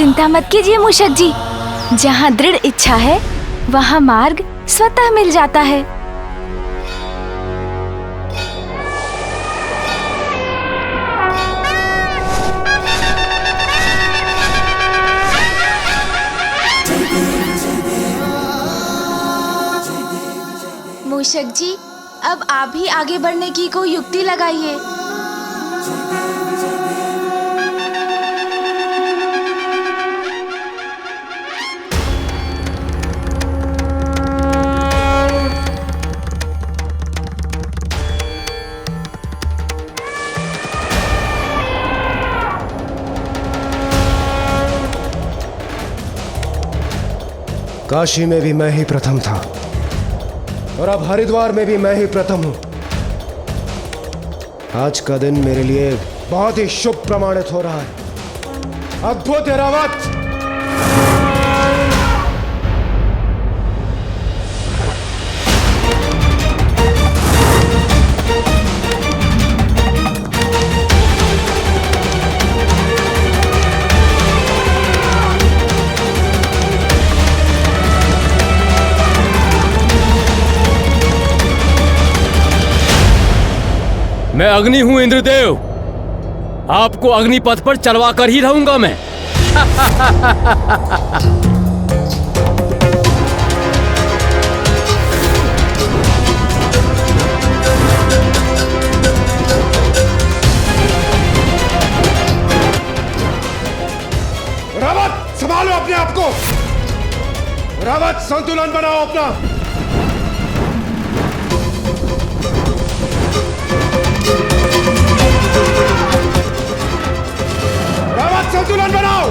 चिंता मत कीजिए मूषक जी, जहाँ दृढ़ इच्छा है वहाँ मार्ग स्वतः मिल जाता है। मूषक जी, अब आप ही आगे बढ़ने की कोई युक्ति लगाइए। काशी में भी मैं ही प्रथम था और अब हरिद्वार में भी मैं ही प्रथम हूं। आज का दिन मेरे लिए बहुत ही शुभ प्रमाणित हो रहा है। अद्भुत ऐरावत! मैं अग्नि हूं इंद्रदेव, आपको अग्निपथ पर चलवा कर ही रहूंगा मैं। रावत, संभालो अपने आप को। रावत, संतुलन बनाओ अपना। रावत, संतुलन बनाओ।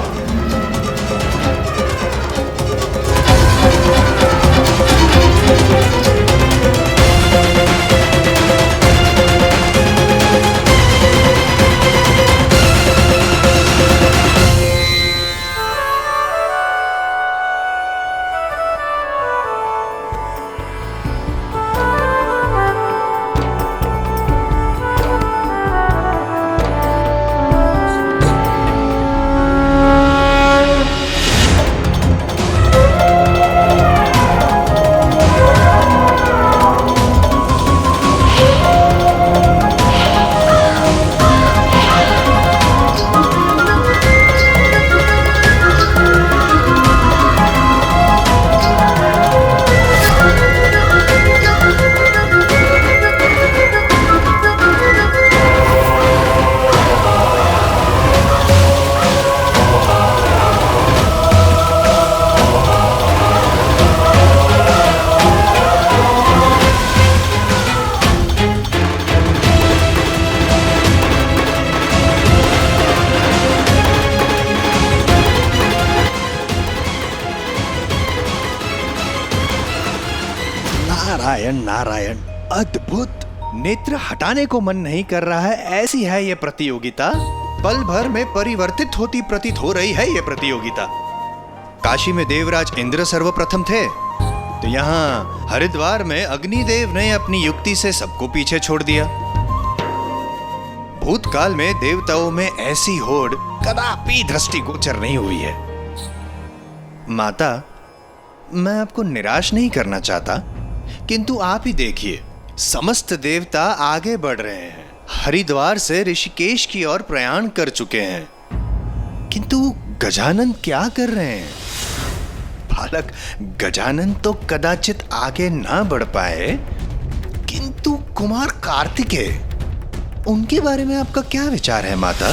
नारायण नारायण, अद्भुत। नेत्र हटाने को मन नहीं कर रहा है, ऐसी है ये प्रतियोगिता। पल भर में परिवर्तित होती प्रतीत हो रही है ये प्रतियोगिता। काशी में देवराज इंद्र सर्वप्रथम थे, तो यहाँ हरिद्वार में अग्निदेव ने अपनी युक्ति से सबको पीछे छोड़ दिया। भूतकाल में देवताओं में ऐसी होड़ कदापि दृष्टिगोचर नहीं हुई है। माता, मैं आपको निराश नहीं करना चाहता, किंतु आप ही देखिए, समस्त देवता आगे बढ़ रहे हैं, हरिद्वार से ऋषिकेश की ओर प्रयाण कर चुके हैं, किंतु गजानन क्या कर रहे हैं? बालक गजानन तो कदाचित आगे ना बढ़ पाए, किंतु कुमार कार्तिकेय, उनके बारे में आपका क्या विचार है माता?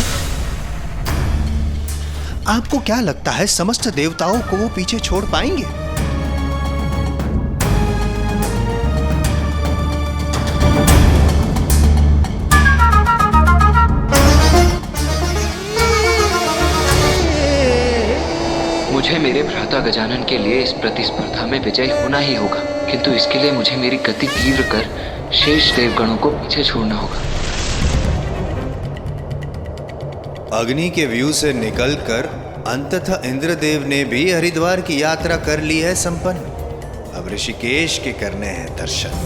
आपको क्या लगता है समस्त देवताओं को वो पीछे छोड़ पाएंगे? मुझे मेरे भ्राता गजानन के लिए इस प्रतिस्पर्धा में विजयी होना ही होगा, किंतु इसके लिए मुझे मेरी गति तीव्र कर शेष देवगणों को पीछे छोड़ना होगा। अग्नि के व्यू से निकलकर अंततः इंद्रदेव ने भी हरिद्वार की यात्रा कर ली है संपन्न। अब ऋषिकेश के करने हैं दर्शन।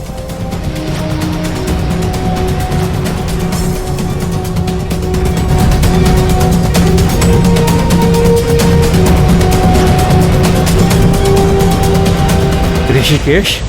ऋषिकेश,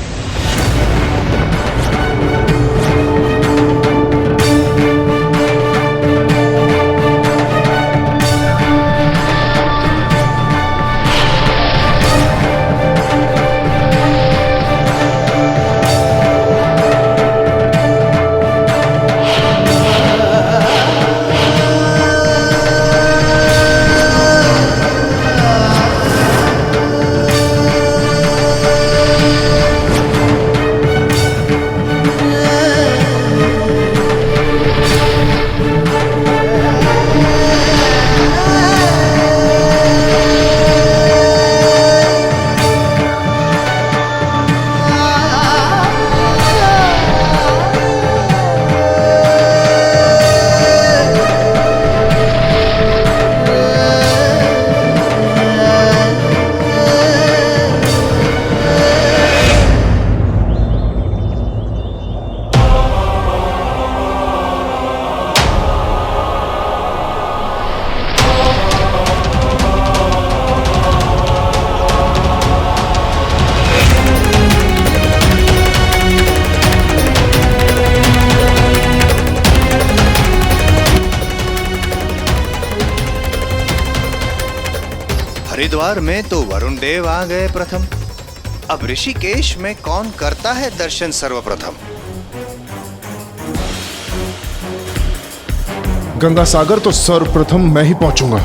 हरिद्वार में तो वरुण देव आ गए प्रथम। अब ऋषिकेश में कौन करता है दर्शन सर्वप्रथम? गंगा सागर तो सर्वप्रथम मैं ही पहुंचूंगा।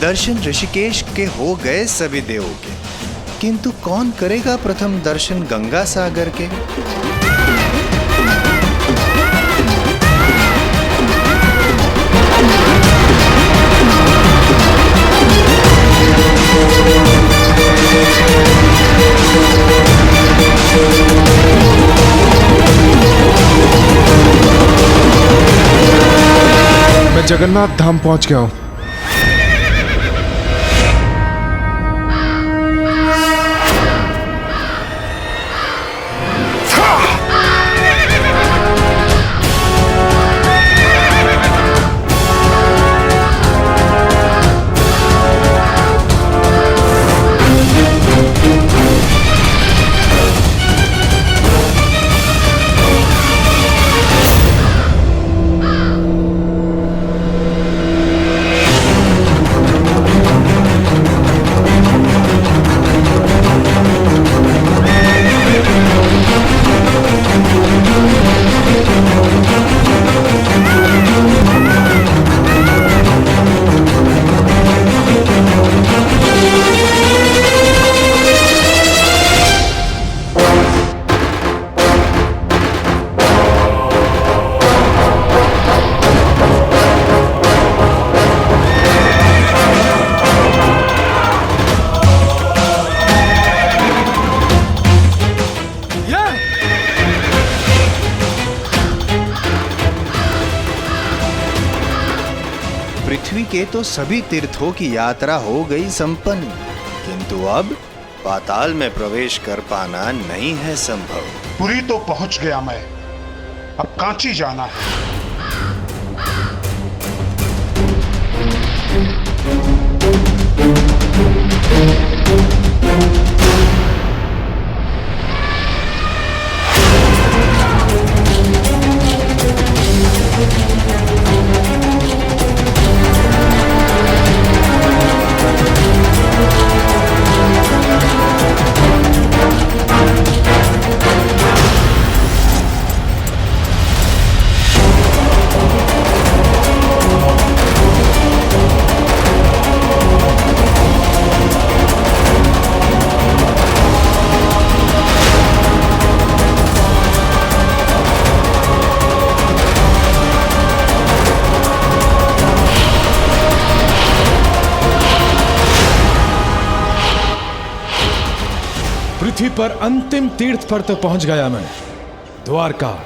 दर्शन ऋषिकेश के हो गए सभी देवों के, किंतु कौन करेगा प्रथम दर्शन गंगा सागर के? मैं जगन्नाथ धाम पहुंच गया हूं। पृथ्वी के तो सभी तीर्थों की यात्रा हो गई संपन्न, किंतु अब पाताल में प्रवेश कर पाना नहीं है संभव। पुरी तो पहुंच गया मैं, अब कांची जाना है। पृथ्वी पर अंतिम तीर्थ पर तो पहुंच गया मैं, द्वारका।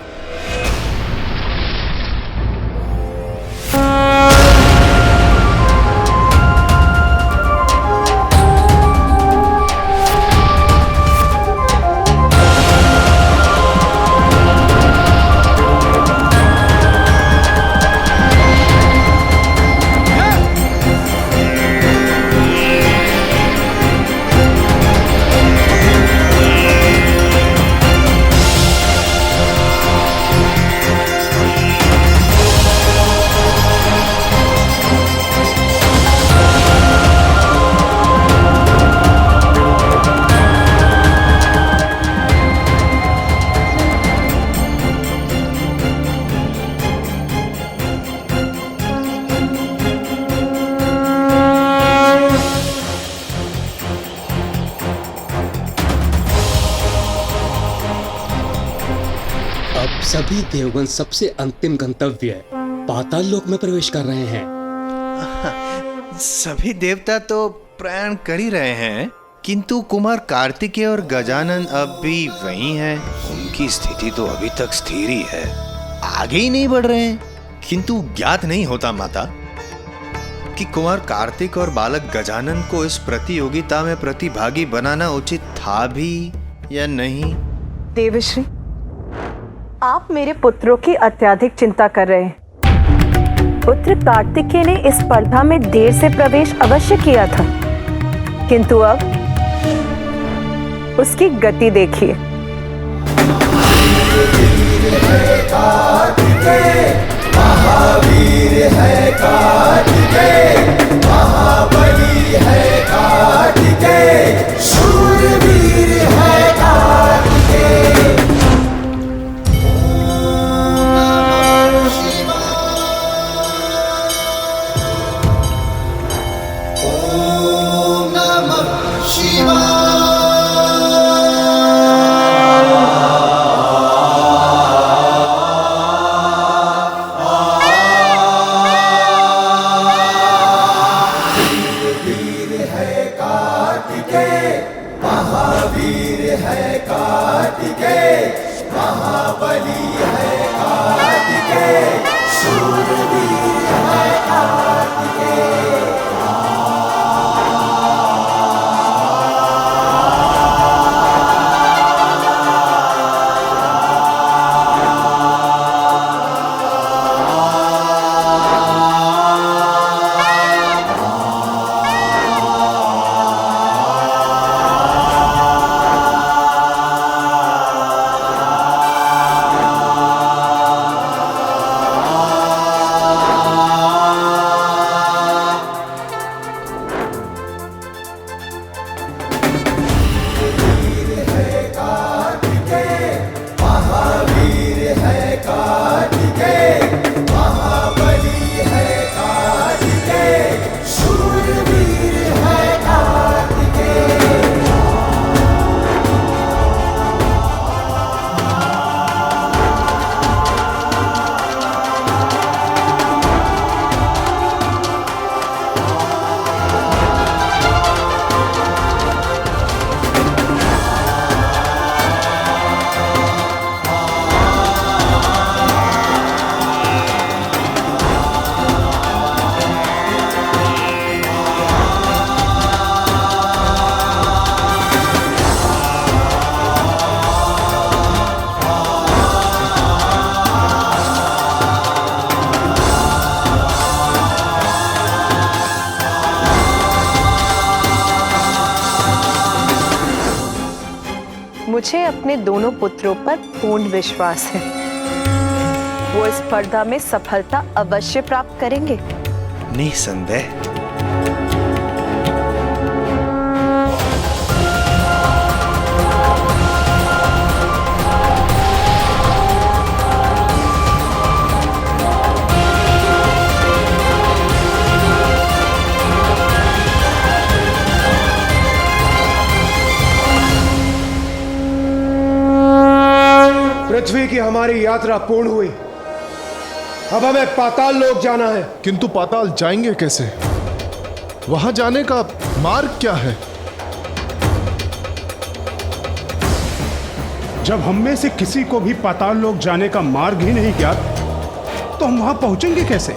सभी देवगण सबसे अंतिम गंतव्य पाताल लोक में प्रवेश कर रहे हैं। सभी देवता तो प्रयाण कर ही रहे हैं, किंतु कुमार कार्तिकेय और गजानन अब भी वही हैं। उनकी स्थिति तो अभी तक स्थिर ही है, आगे ही नहीं बढ़ रहे हैं। किंतु ज्ञात नहीं होता माता कि कुमार कार्तिक और बालक गजानन को इस प्रतियोगिता में प्रतिभागी बनाना उचित था भी या नहीं। देवश्री, आप मेरे पुत्रों की अत्यधिक चिंता कर रहे हैं। पुत्र कार्तिकेय ने इस स्पर्धा में देर से प्रवेश अवश्य किया था, किंतु अब उसकी गति देखिए। महावीर है कार्तिकेय, महाबली है कार्तिकेय, शूरवीर है कार्तिकेय। मुझे अपने दोनों पुत्रों पर पूर्ण विश्वास है। वो इस स्पर्धा में सफलता अवश्य प्राप्त करेंगे। निसंदेह। पृथ्वी की हमारी यात्रा पूर्ण हुई। अब हमें पाताल लोक जाना है। किंतु पाताल जाएंगे कैसे? वहां जाने का मार्ग क्या है? जब हम में से किसी को भी पाताल लोक जाने का मार्ग ही नहीं ज्ञात, तो हम वहां पहुंचेंगे कैसे?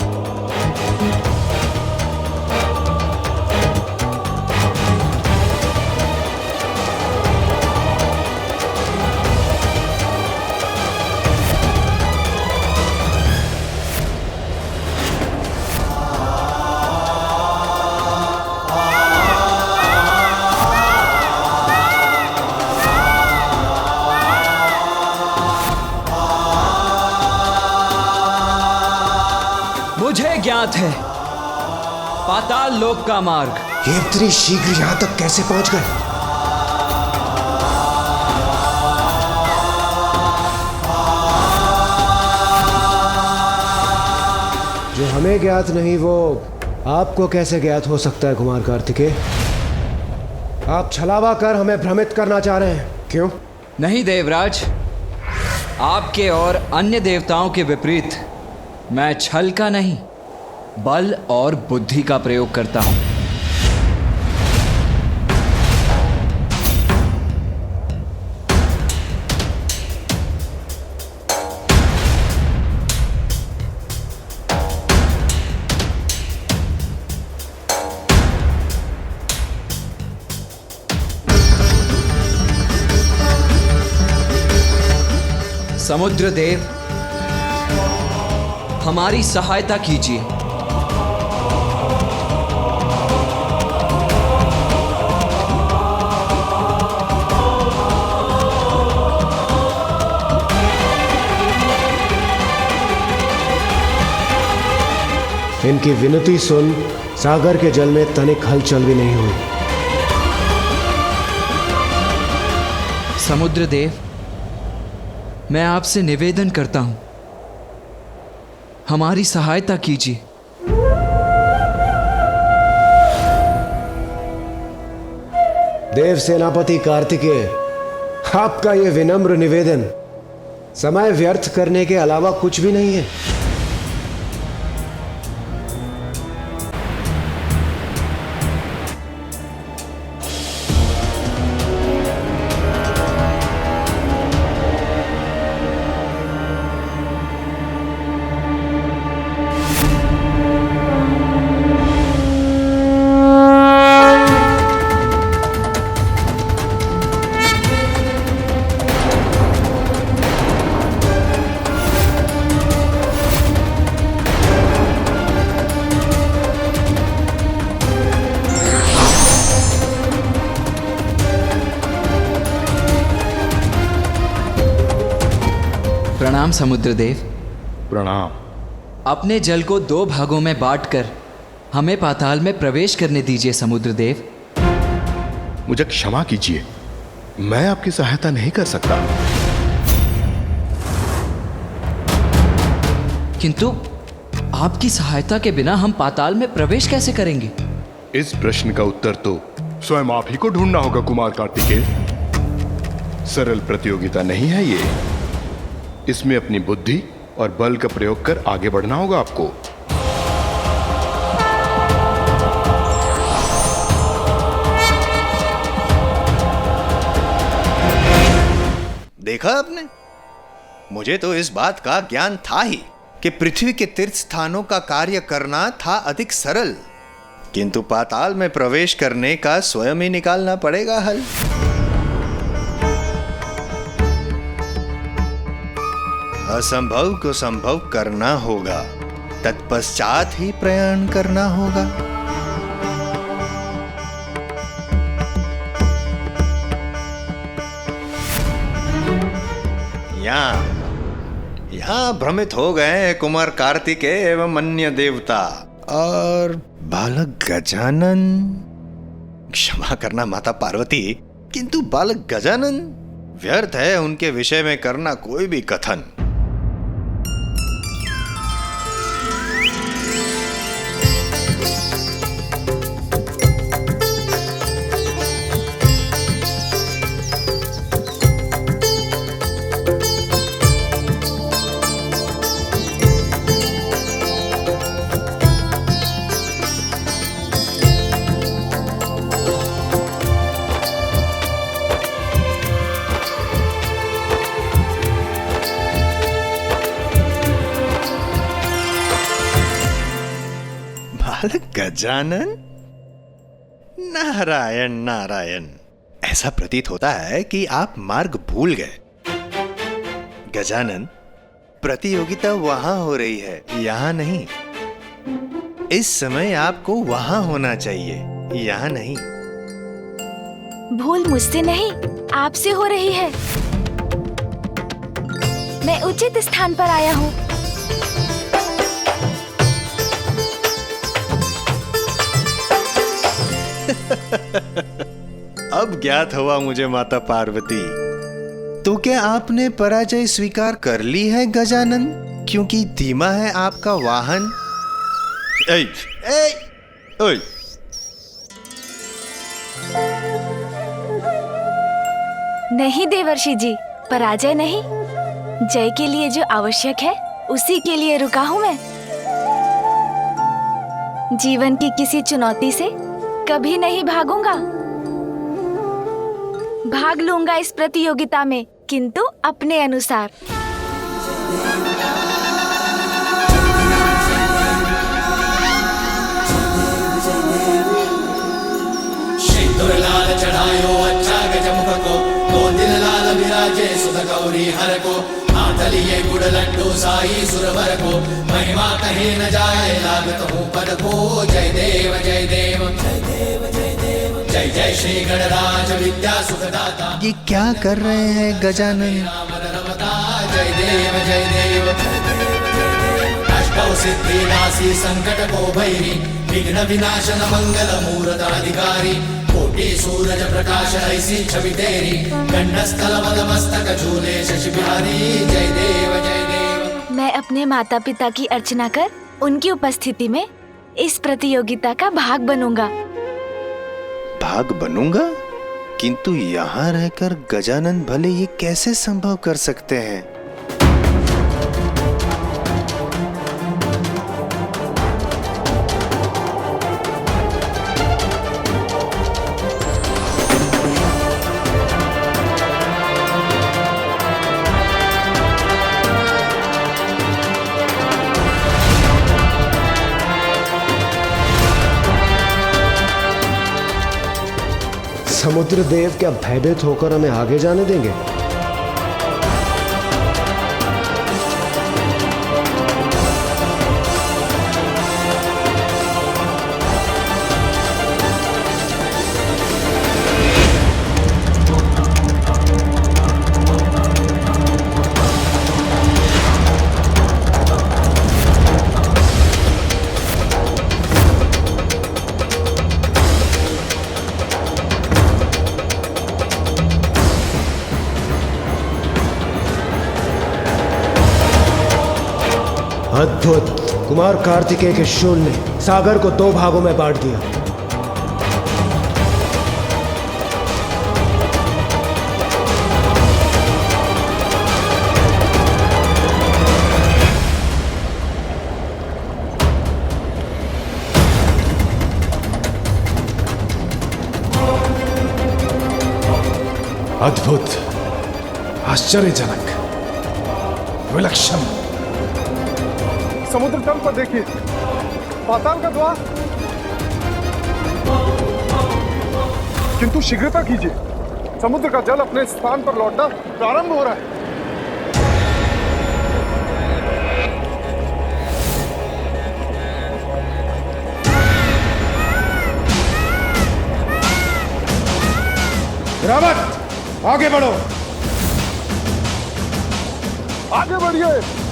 मुझे ज्ञात है पाताल लोक का मार्ग। ये इतनी शीघ्र यहां तक कैसे पहुंच गए? जो हमें ज्ञात नहीं वो आपको कैसे ज्ञात हो सकता है कुमार कार्तिकेय? आप छलावा कर हमें भ्रमित करना चाह रहे हैं, क्यों? नहीं देवराज, आपके और अन्य देवताओं के विपरीत मैं छल का नहीं बल और बुद्धि का प्रयोग करता हूं। समुद्र देव, हमारी सहायता कीजिए। इनकी विनती सुन सागर के जल में तनिक हलचल भी नहीं हुई। समुद्र देव, मैं आपसे निवेदन करता हूं, हमारी सहायता कीजिए। देव सेनापति कार्तिकेय, आपका यह विनम्र निवेदन समय व्यर्थ करने के अलावा कुछ भी नहीं है। प्रणाम समुद्रदेव। प्रणाम। अपने जल को 2 भागों में बांटकर हमें पाताल में प्रवेश करने दीजिए समुद्रदेव। मुझे क्षमा कीजिए, मैं आपकी सहायता नहीं कर सकता। किंतु आपकी सहायता के बिना हम पाताल में प्रवेश कैसे करेंगे? इस प्रश्न का उत्तर तो स्वयं आप ही को ढूंढना होगा कुमार कार्तिकेय। सरल प्रतियोगिता नहीं है ये। इसमें अपनी बुद्धि और बल का प्रयोग कर आगे बढ़ना होगा आपको। देखा आपने, मुझे तो इस बात का ज्ञान था ही कि पृथ्वी के तीर्थ स्थानों का कार्य करना था अधिक सरल, किंतु पाताल में प्रवेश करने का स्वयं ही निकालना पड़ेगा हल। असंभव को संभव करना होगा, तत्पश्चात ही प्रयाण करना होगा। यहाँ भ्रमित हो गए कुमार कार्तिकेय एवं अन्य देवता और बालक गजानन। क्षमा करना माता पार्वती, किंतु बालक गजानन व्यर्थ है उनके विषय में करना कोई भी कथन। गजानन, नारायण नारायण। ऐसा प्रतीत होता है कि आप मार्ग भूल गए। गजानन, प्रतियोगिता वहां हो रही है, यहां नहीं। इस समय आपको वहां होना चाहिए, यहां नहीं। भूल मुझसे नहीं, आपसे हो रही है। मैं उचित स्थान पर आया हूँ। अब ज्ञात हुआ मुझे माता पार्वती। तो क्या आपने पराजय स्वीकार कर ली है गजानन? क्योंकि धीमा है आपका वाहन। ऐ, ऐ, ओए। नहीं देवर्षि जी, पराजय नहीं। जय के लिए जो आवश्यक है उसी के लिए रुका हूँ मैं। जीवन की किसी चुनौती से कभी नहीं भागूंगा। भाग लूंगा इस प्रतियोगिता में, किंतु अपने अनुसार। सिंदूर लाल चढ़ायो अच्छा गजमुख को, 2 दिन लाल विराजे सुध गौरी हर को। हाथ लिए गुड़ लड्डू साई सुरवर को, महिमा कहे न जाए लागत हूँ पद को। जय देव जय देव जय देव जय देव जय जय श्री गणराज विद्या सुखदाता। ये क्या कर रहे हैं गजानन? जय देव जय देव अष्टौ सिद्धि नासी संकट को भैरी, विघ्न विनाशन मंगल मूर्त अधिकारी। कोटि सूरज प्रकाश ऐसी छवि तेरी, कंठस्थल मद मस्तक झूले शशि बिहारी। जय देव जय देव। मैं अपने माता पिता की अर्चना कर उनकी उपस्थिति में इस प्रतियोगिता का भाग बनूंगा। भाग बनूंगा? किंतु यहाँ रहकर गजानन भले ये कैसे संभव कर सकते हैं? समुद्र देव क्या भयभीत होकर हमें आगे जाने देंगे? अद्भुत! कुमार कार्तिकेय के शूल ने सागर को 2 भागों में बांट दिया। अद्भुत, आश्चर्यजनक, विलक्षण। समुद्र तल पर देखिए, पाताल का द्वार। किंतु शीघ्रता कीजिए, समुद्र का जल अपने स्थान पर लौटना प्रारंभ हो रहा है। रावत, आगे बढ़ो। आगे बढ़िए।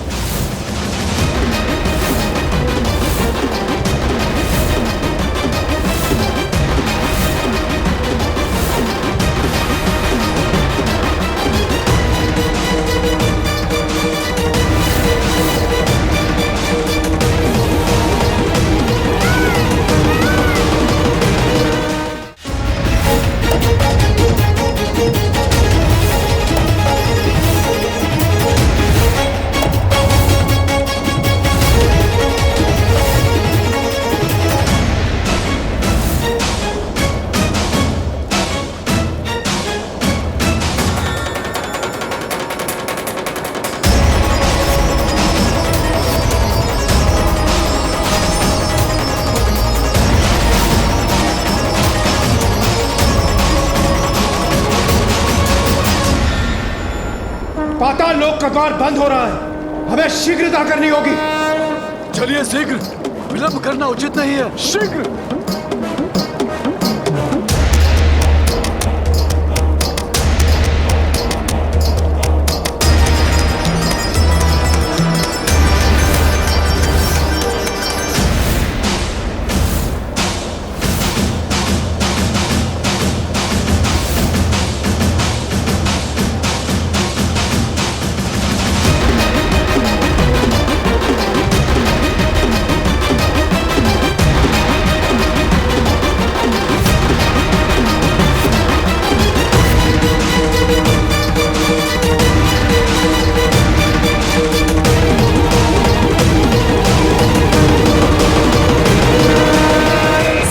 पाताल लोक का द्वार बंद हो रहा है, हमें शीघ्रता करनी होगी। चलिए शीघ्र, विलंब करना उचित नहीं है। शीघ्र।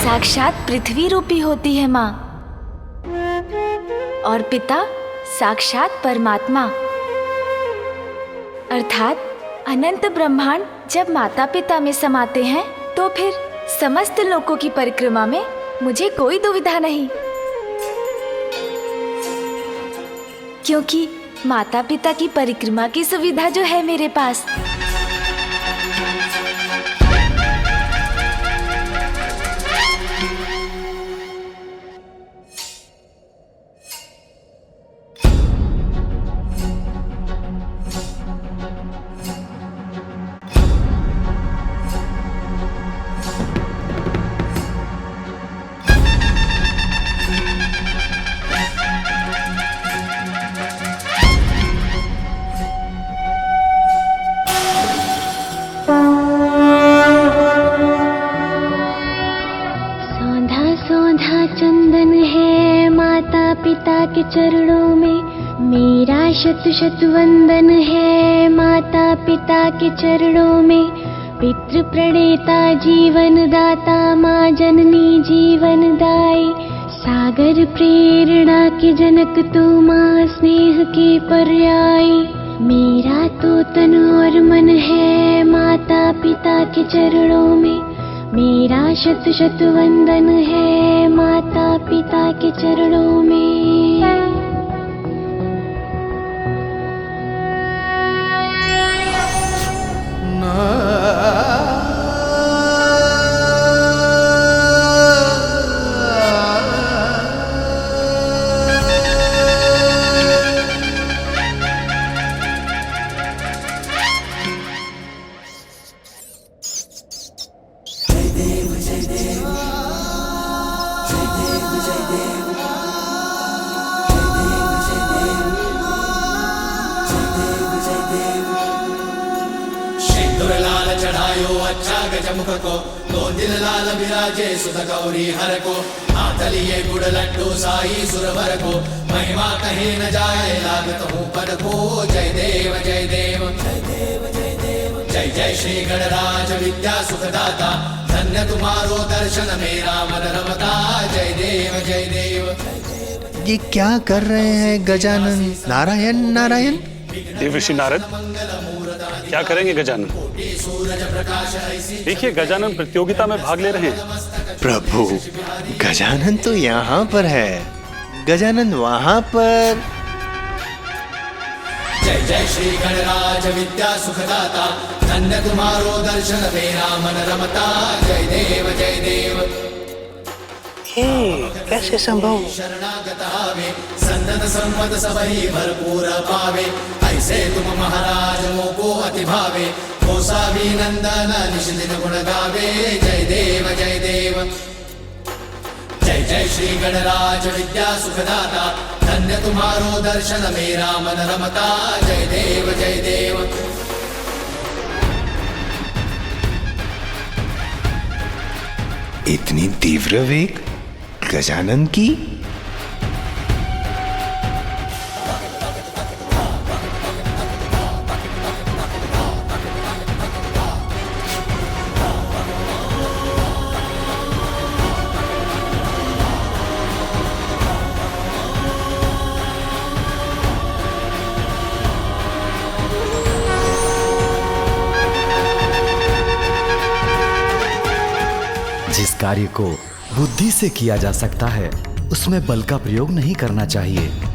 साक्षात पृथ्वी रूपी होती है माँ, और पिता साक्षात परमात्मा, अर्थात अनंत ब्रह्मांड जब माता पिता में समाते हैं तो फिर समस्त लोकों की परिक्रमा में मुझे कोई दुविधा नहीं, क्योंकि माता पिता की परिक्रमा की सुविधा जो है मेरे पास। चंदन है माता पिता के चरणों में, मेरा शत शत वंदन है माता पिता के चरणों में। पितृ प्रणेता जीवन दाता माँ जननी जीवन दाई, सागर प्रेरणा के जनक तू माँ स्नेह के पर्यायी। मेरा तो तन और मन है माता पिता के चरणों में, मेरा शत शत वंदन है माता पिता के चरणों में। चढ़ायो अच्छा गजमुख को, दो दिल लाल विराजे सुध गौरी हर को। हाथ लिए गुड़ लड्डू साई सुरवर को, महिमा कहीं न जाए लागत हूँ पद को। जय देव जय देव जय देव जय देव, जय जय श्री गणराज विद्या सुखदाता। धन्य तुम्हारो दर्शन मेरा मन रमता। जय देव जय देव। ये क्या कर रहे हैं गजानन? नारायण नारायण। देवर्षि नारद, क्या करेंगे गजानन? देखिए गजानन प्रतियोगिता में भाग ले रहे हैं। प्रभु, गजानन तो यहाँ पर है, गजानन वहाँ पर। जय जय श्री गणराज विद्या सुखदाता, धन्य तुम्हारो दर्शन मेरा मन रमता। जय देव जय देव। ये कैसे संभव? शरणागत आवे संतत संपद सबही भरपूर पावे ऐसे तुम महाराज मोको अति भावे कोसावी नंदन निश दिन गुण गावे जय देव जय देव जय जय श्री गणराज विद्या सुखदाता धन्य तुम्हारो दर्शन मेरा मन रमता जय देव जय देव। इतनी तीव्र वेग गजानन की? जिस कार्य को बुद्धि से किया जा सकता है उसमें बल का प्रयोग नहीं करना चाहिए।